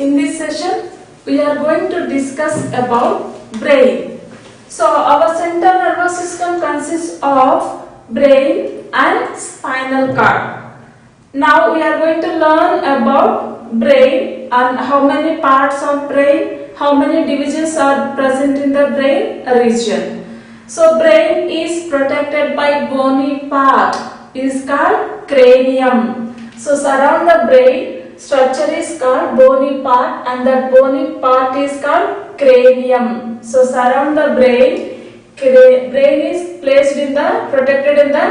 In this session, we are going to discuss about brain. So, our central nervous system consists of brain and spinal cord. Now, we are going to learn about brain and how many parts of brain, how many divisions are present in the brain region. So, brain is protected by bony part is called cranium. So, surround the brain structure is called bony part and that bony part is called cranium. So, surround the brain, brain is placed in the protected in the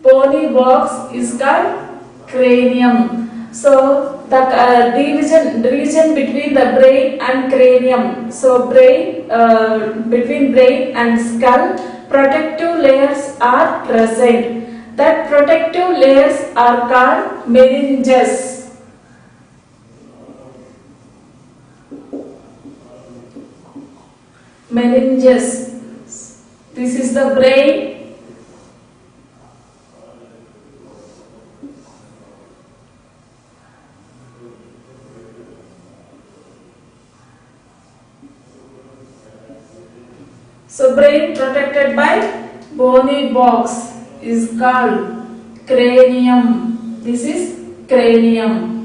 bony box is called cranium. So, the division between the brain and cranium. So, brain between brain and skull, protective layers are present. That protective layers are called meninges. Meninges. This is the brain. So, brain protected by bony box is called cranium. This is cranium.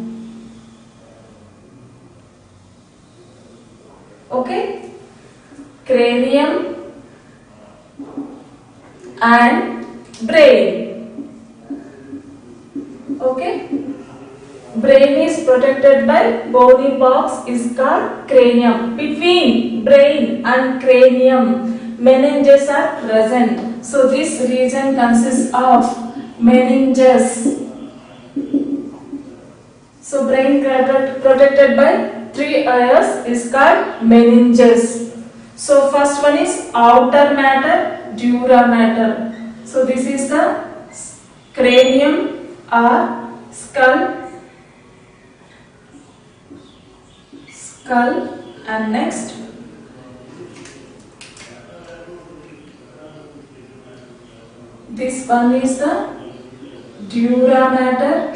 Okay? Cranium and brain. Okay? Brain is protected by bony box is called cranium. Between brain and cranium, meninges are present. So this region consists of meninges. So brain protected by three layers is called meninges. So first one is outer matter, dura matter. So this is the cranium or skull and next this one is the dura matter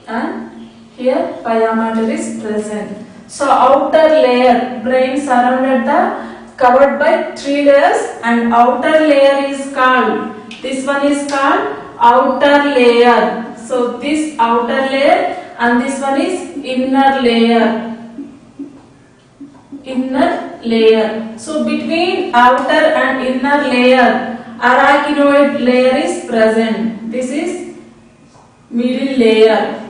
and here pia matter is present. So outer layer, brain surrounded the covered by three layers and outer layer is called, this one is called outer layer. So this outer layer and this one is inner layer. Inner layer. So between outer and inner layer, arachnoid layer is present. This is middle layer.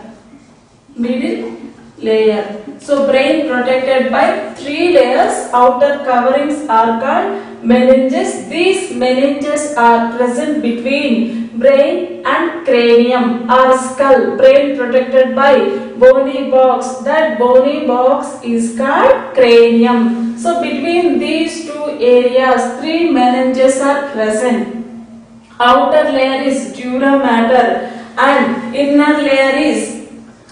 Middle layer. So brain protected by three layers. Outer coverings are called meninges. These meninges are present between brain and cranium or skull. Brain protected by bony box. That bony box is called cranium. So between these two areas, three meninges are present. Outer layer is dura mater and inner layer is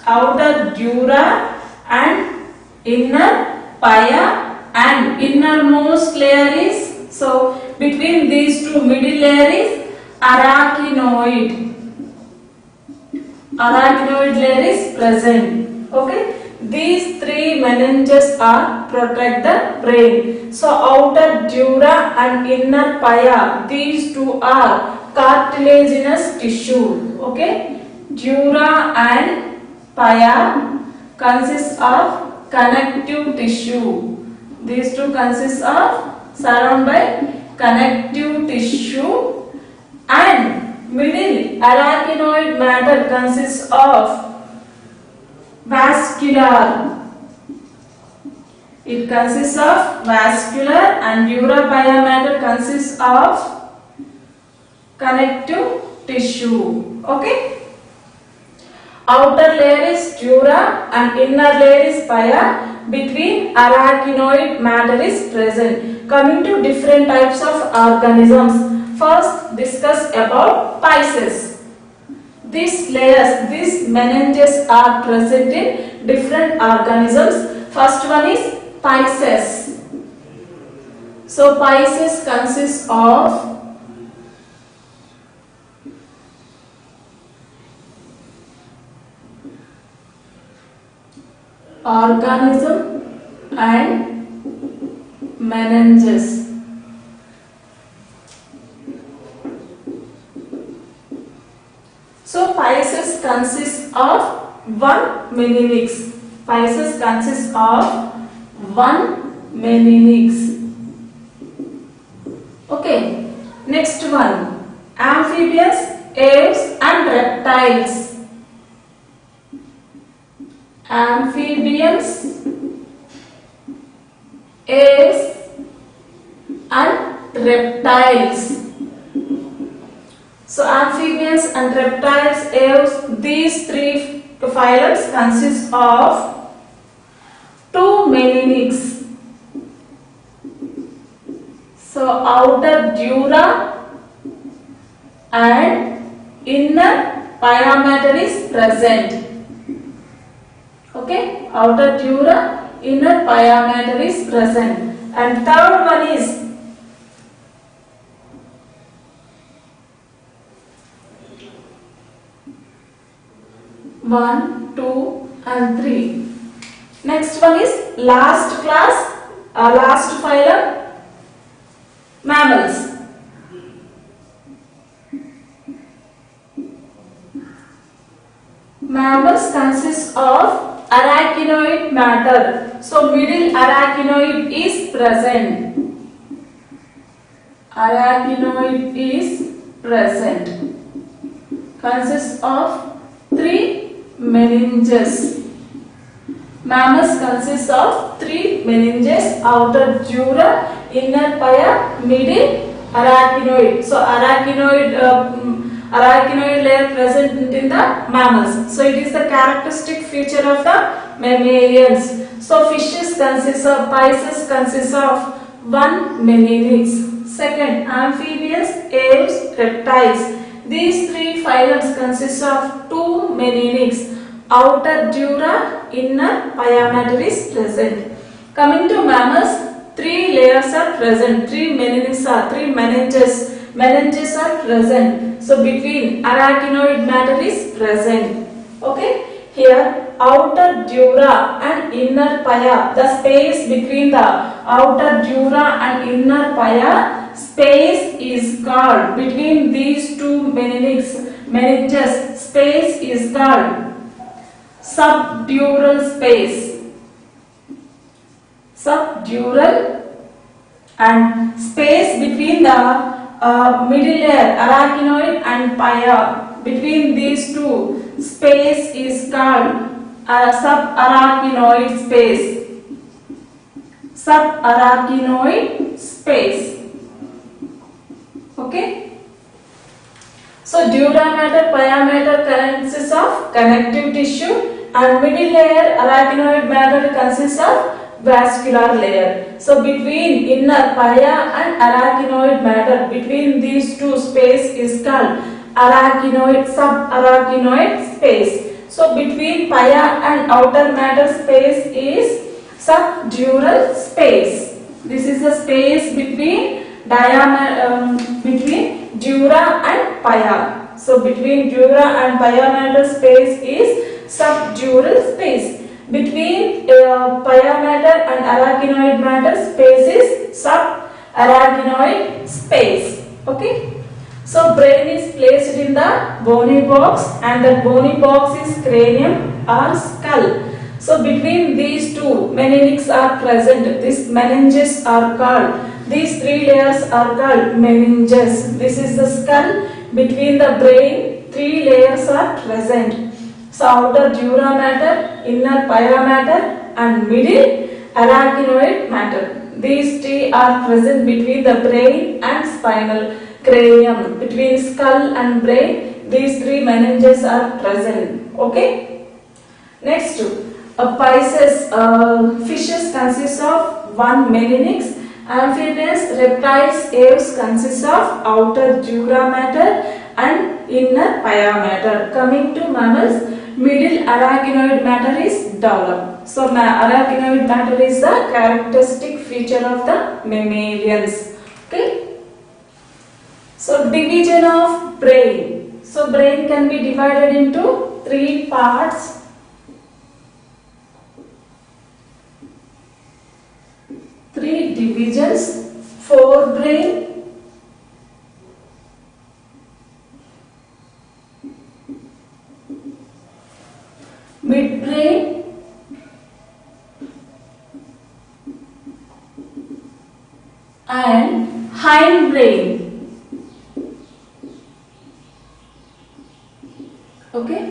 outer dura and inner pia and innermost layer is, so between these two middle layer is arachnoid. Arachnoid layer is present. Okay. These three meninges are protect the brain. So outer dura and inner pia, these two are cartilaginous tissue. Okay. Dura and pia consists of connective tissue. These two consist of surrounded by connective tissue and middle arachnoid matter consists of vascular. It consists of vascular and dura pia matter consists of connective tissue. Okay. Outer layer is dura and inner layer is pia. Between arachnoid matter is present. Coming to different types of organisms. First discuss about pisces. These layers, these meninges are present in different organisms. First one is pisces. So pisces consists of organism and meninges. So physis consists of one meninx. Physis consists of one meninx. Okay. Next one. Amphibians, aves and reptiles. Amphibians, aves and reptiles. So amphibians and reptiles, aves, these three phylums consist of two meninx. So outer dura and inner pyometer is present. Okay, outer dura, inner pyometer is present. And third one is 1, 2 and 3. Next one is last class, last phylum, mammals. Mammals consist of arachnoid matter. So middle arachnoid is present. Arachnoid is present. Consists of three meninges. Mammals consist of three meninges: outer dura, inner pia, middle arachnoid. So arachnoid layer present in the mammals. So it is the characteristic feature of the mammalians. So fishes consist of, physis consists of one meninx. Second, amphibians, aves, reptiles. These three phylums consist of two meninx. Outer dura, inner pyometer is present. Coming to mammals, three layers are present. Three meninges are present. So between arachnoid matter is present. Okay. Here outer dura and inner pia, the space between the outer dura and inner pia, space is called, between these two meninges, space is called subdural space. Subdural, and space between the middle layer, arachnoid and pia, between these two, space is called subarachnoid space. Subarachnoid space. Okay. So dura matter, pia matter consists of connective tissue, and middle layer, arachnoid matter consists of vascular layer. So between inner pia and arachnoid matter, between these two, space is called arachnoid, subarachnoid space. So between pia and outer matter, space is subdural space. This is the space between between dura and pia. So between dura and pia matter, space is subdural space. Between pia matter and arachnoid matter, space is subarachnoid space. Okay. So brain is placed in the bony box, and the bony box is cranium or skull. So between these two meninges are present. These meninges are called, these three layers are called meninges. This is the skull. Between the brain, three layers are present. So outer dura matter, inner pia matter and middle arachnoid matter. These three are present between the brain and spinal cranium. Between skull and brain, these three meninges are present. Okay. Next, fishes consist of one meninx. Amphibians, reptiles, aves consist of outer dura matter and inner pia matter. Coming to mammals, middle arachnoid matter is developed. So arachnoid matter is the characteristic feature of the mammalians. Okay. So division of brain. So brain can be divided into three parts. Three divisions: forebrain, midbrain, and hindbrain. Okay.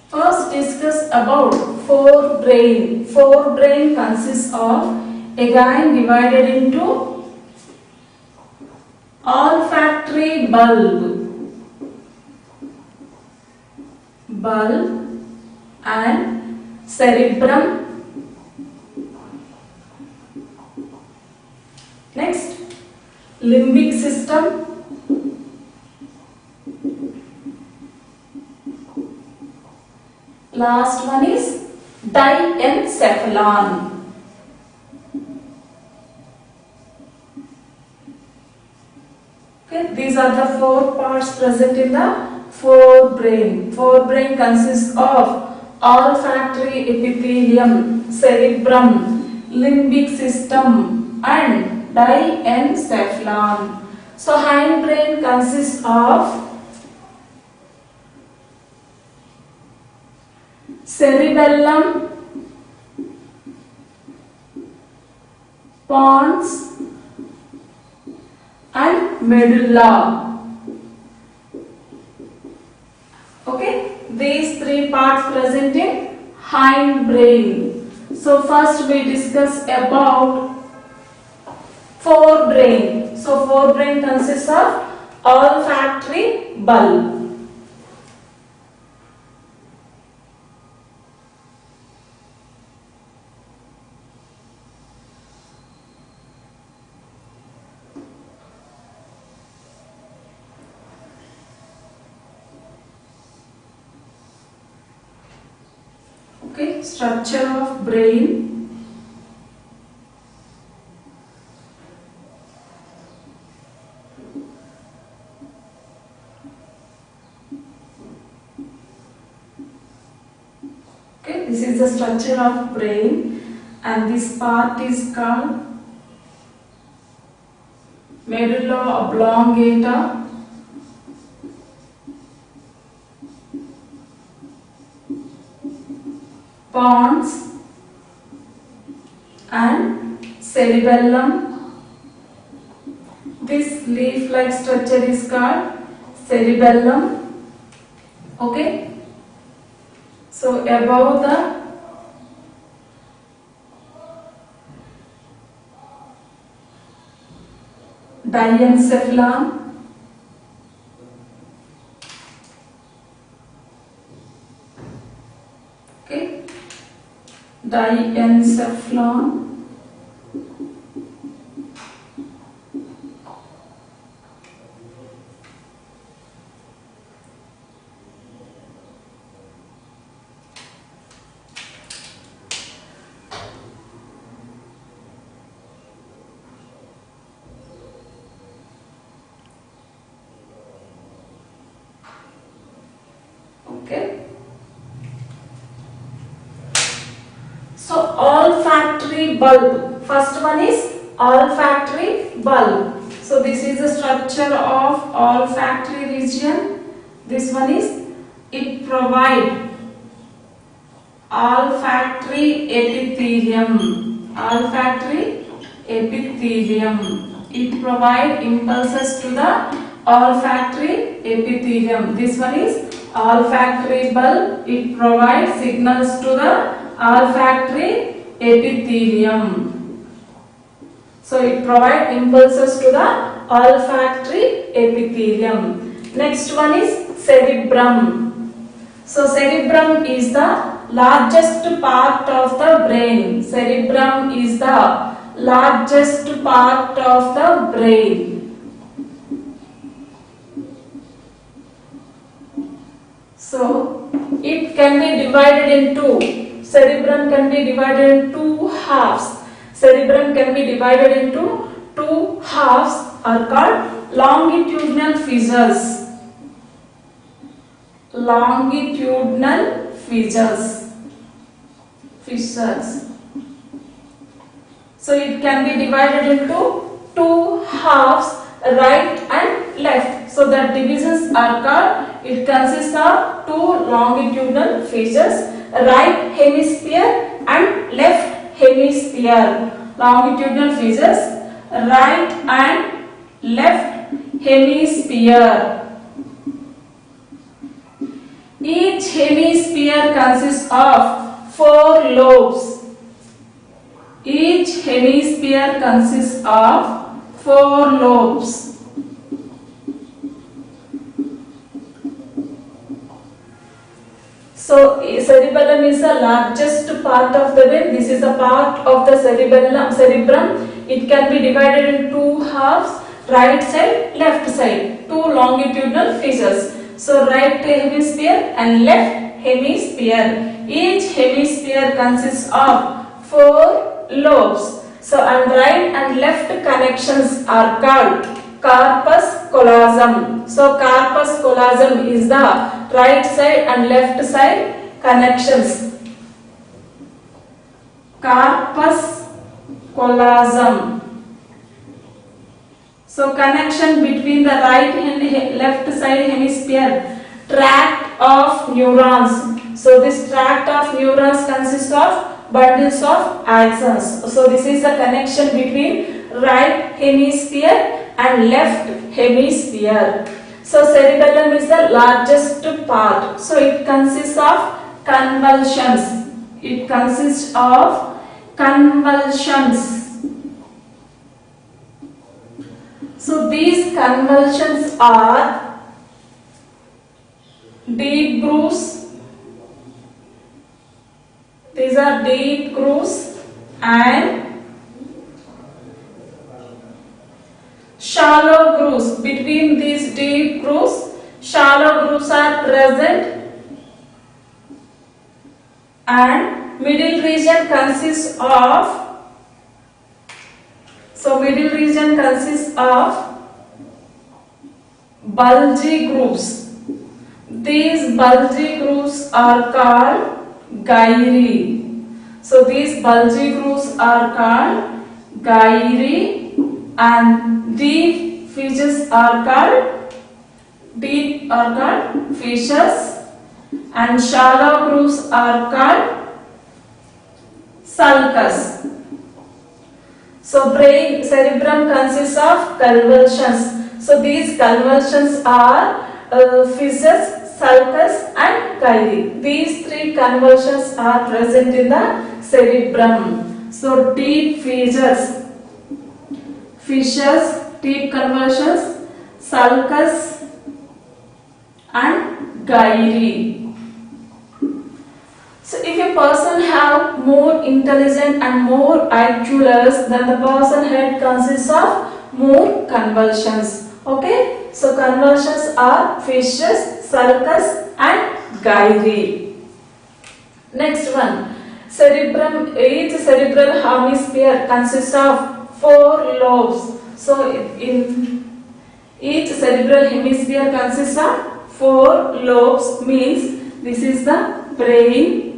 First discuss about forebrain. Forebrain consists of, again divided into olfactory bulb and cerebrum. Next, limbic system, last one is diencephalon. Okay, these are the four parts present in the forebrain. Forebrain consists of olfactory epithelium, cerebrum, limbic system, and diencephalon. So hindbrain consists of cerebellum, pons, and medulla. Okay, these three parts present in hindbrain. So first we discuss about forebrain. So forebrain consists of olfactory bulb. Okay, structure of brain. Okay, this is the structure of brain, and this part is called medulla oblongata, pons, and cerebellum. This leaf-like structure is called cerebellum. Okay. So above the diencephalon, okay, diencephalon, okay. So olfactory bulb. First one is olfactory bulb. So this is the structure of olfactory region. This one is, it provide olfactory epithelium. Olfactory epithelium. It provide impulses to the olfactory epithelium. This one is olfactory bulb. It provides signals to the olfactory epithelium. So it provides impulses to the olfactory epithelium. Next one is cerebrum. So cerebrum is the largest part of the brain. Cerebrum is the largest part of the brain. So it can be divided into, cerebrum can be divided in two halves. Cerebrum can be divided into two halves, are called longitudinal fissures. Longitudinal fissures. So it can be divided into two halves, right and left. So the divisions are called, it consists of two longitudinal fissures, right hemisphere and left hemisphere. Longitudinal fissures, right and left hemisphere. Each hemisphere consists of 4 lobes. Each hemisphere consists of 4 lobes. So cerebellum is the largest part of the brain. This is a part of the cerebrum. It can be divided in two halves, right side, left side, two longitudinal fissures. So right hemisphere and left hemisphere. Each hemisphere consists of 4 lobes. So and right and left connections are called corpus callosum. So corpus callosum is the right side and left side connections. Corpus callosum. So connection between the right and left side hemisphere. Tract of neurons. So this tract of neurons consists of bundles of axons. So this is the connection between right hemisphere and left hemisphere. So cerebellum is the largest part. So it consists of convolutions. It consists of convolutions. So these convolutions are deep grooves. These are deep grooves and shallow grooves. Between these deep grooves, shallow grooves are present, and middle region consists of, bulgy grooves. These bulgy grooves are called gyri. So these bulgy grooves are called gyri, and deep fissures are called fissures, and shallow grooves are called sulcus. So cerebrum consists of convolutions. So these convolutions are fissures, sulcus and gyri. These 3 convolutions are present in the cerebrum. So deep fissures, deep convolutions, sulcus and gyri. So if a person have more intelligent and more IQ, then the person head consists of more convolutions. Okay, so convolutions are fissures, sulcus and gyri. Next one, cerebrum. Each cerebral hemisphere consists of 4 lobes. So in each cerebral hemisphere consists of 4 lobes, means this is the brain,